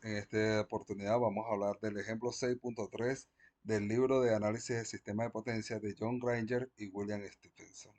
En esta oportunidad vamos a hablar del ejemplo 6.3 del libro de análisis de sistema de potencia de John Granger y William Stephenson.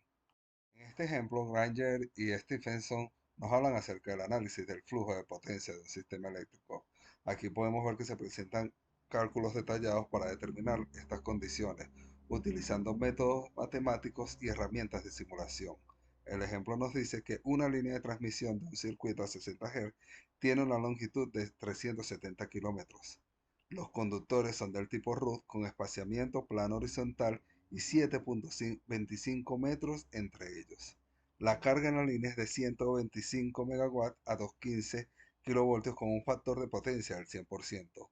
En este ejemplo, Granger y Stephenson nos hablan acerca del análisis del flujo de potencia de un sistema eléctrico. Aquí podemos ver que se presentan cálculos detallados para determinar estas condiciones, utilizando métodos matemáticos y herramientas de simulación. El ejemplo nos dice que una línea de transmisión de un circuito a 60 Hz tiene una longitud de 370 kilómetros. Los conductores son del tipo Root con espaciamiento plano horizontal y 7.25 metros entre ellos. La carga en la línea es de 125 megawatts a 215 kilovoltios con un factor de potencia del 100%.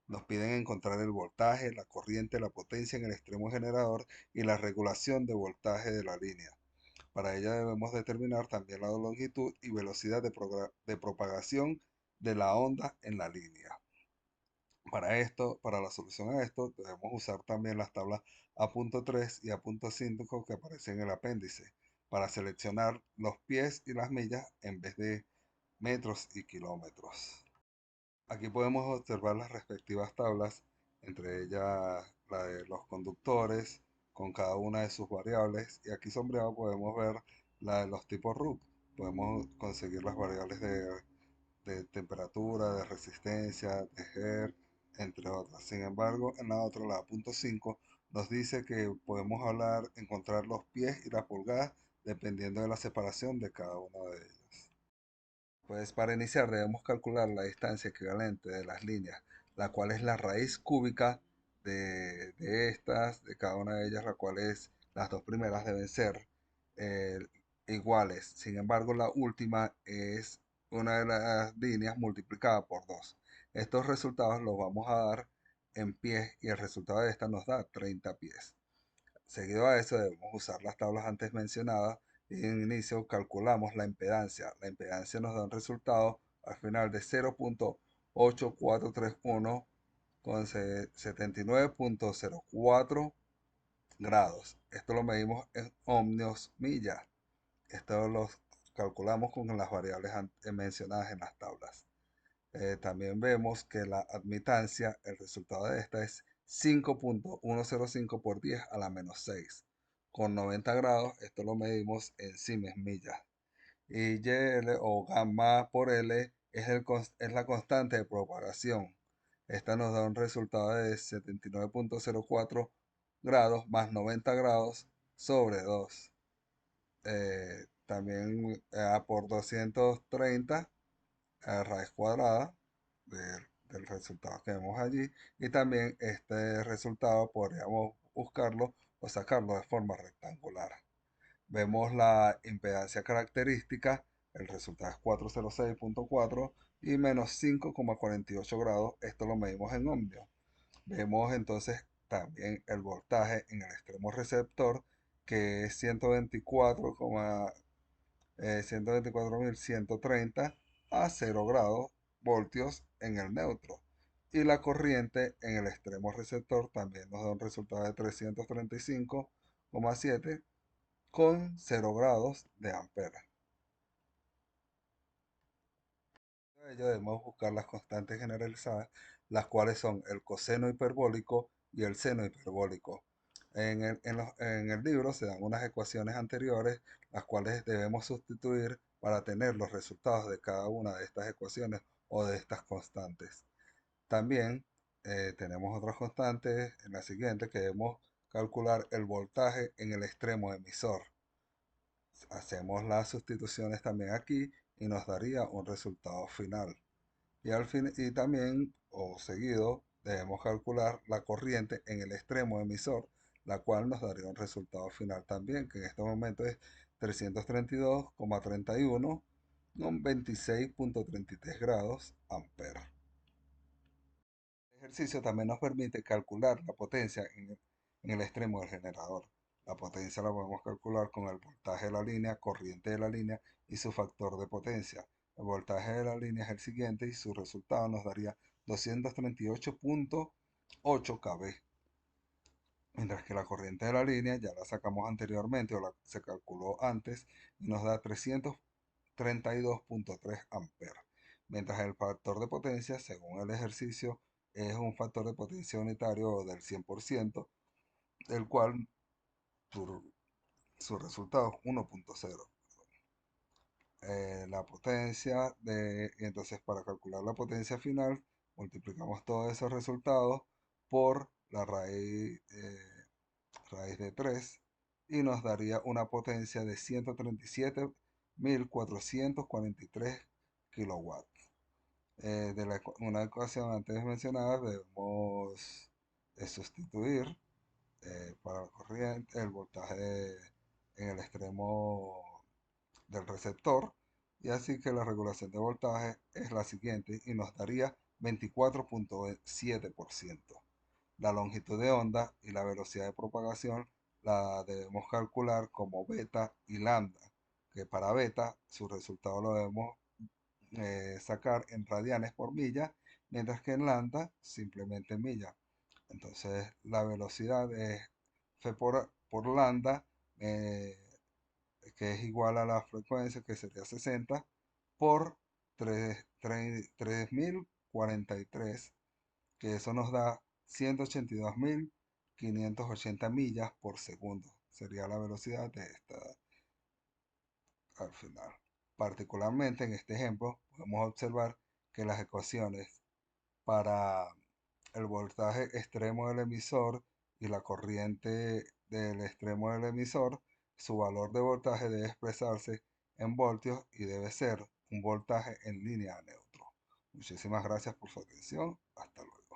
Nos piden encontrar el voltaje, la corriente, la potencia en el extremo generador y la regulación de voltaje de la línea. Para ello debemos determinar también la longitud y velocidad de propagación de la onda en la línea. Para la solución a esto, debemos usar también las tablas A.3 y A.5 que aparecen en el apéndice para seleccionar los pies y las millas en vez de metros y kilómetros. Aquí podemos observar las respectivas tablas, entre ellas la de los conductores, con cada una de sus variables, y aquí sombreado podemos ver la de los tipos RUC. Podemos conseguir las variables de temperatura, de resistencia, de Hertz, entre otras. Sin embargo, en la otra, la punto 5, nos dice que podemos encontrar los pies y las pulgadas dependiendo de la separación de cada uno de ellos. Pues para iniciar debemos calcular la distancia equivalente de las líneas, la cual es la raíz cúbica de cada una de ellas, la cual es, las dos primeras deben ser eh, iguales. Sin embargo, la última es una de las líneas multiplicada por 2. Estos resultados los vamos a dar en pies y el resultado de esta nos da 30 pies. Seguido a eso debemos usar las tablas antes mencionadas y en inicio calculamos la impedancia. La impedancia nos da un resultado al final de 0.8431 con 79.04 grados. Esto lo medimos en ohmios millas. Esto lo calculamos con las variables mencionadas en las tablas. También vemos que la admitancia, el resultado de esta es 5.105 por 10 a la menos 6. Con 90 grados, esto lo medimos en Siemens millas. Y YL o gamma por L es la constante de propagación. Esta nos da un resultado de 79.04 grados más 90 grados sobre 2. También por 230 a raíz cuadrada del resultado que vemos allí, y también este resultado podríamos buscarlo o sacarlo de forma rectangular. Vemos la impedancia característica, el resultado es 406.4 y menos 5,48 grados, esto lo medimos en ohmios. Vemos entonces también el voltaje en el extremo receptor, que es 124.130 a 0 grados voltios en el neutro. Y la corriente en el extremo receptor también nos da un resultado de 335,7 con 0 grados de ampera. Para ello debemos buscar las constantes generalizadas, las cuales son el coseno hiperbólico y el seno hiperbólico. En el libro se dan unas ecuaciones anteriores, las cuales debemos sustituir para tener los resultados de cada una de estas ecuaciones o de estas constantes. También tenemos otras constantes en la siguiente, que debemos calcular el voltaje en el extremo emisor. Hacemos las sustituciones también aquí y nos daría un resultado final. Y también, o seguido, debemos calcular la corriente en el extremo emisor, la cual nos daría un resultado final también, que en este momento es 332,31 con 26.33 grados amperes. El ejercicio también nos permite calcular la potencia en el extremo del generador. La potencia la podemos calcular con el voltaje de la línea, corriente de la línea y su factor de potencia. El voltaje de la línea es el siguiente y su resultado nos daría 238.8 kV. Mientras que la corriente de la línea ya la sacamos anteriormente se calculó antes y nos da 332.3 amperes. mientras el factor de potencia, según el ejercicio, es un factor de potencia unitario del 100%, el cual su, su resultado es 1.0. La potencia y entonces para calcular la potencia final, multiplicamos todos esos resultados por la raíz de 3 y nos daría una potencia de 137.443 kilowatts. Una ecuación antes mencionada debemos sustituir para la corriente el voltaje en el extremo del receptor, y así que la regulación de voltaje es la siguiente y nos daría 24.7%. La longitud de onda y la velocidad de propagación la debemos calcular como beta y lambda, que para beta su resultado lo debemos sacar en radianes por milla, mientras que en lambda simplemente en milla. Entonces la velocidad es f por lambda, que es igual a la frecuencia, que sería 60 por 3043, que eso nos da 182.580 millas por segundo. Sería la velocidad de esta al final. Particularmente en este ejemplo, podemos observar que las ecuaciones para el voltaje extremo del emisor y la corriente del extremo del emisor, su valor de voltaje debe expresarse en voltios y debe ser un voltaje en línea neutro. Muchísimas gracias por su atención. Hasta luego.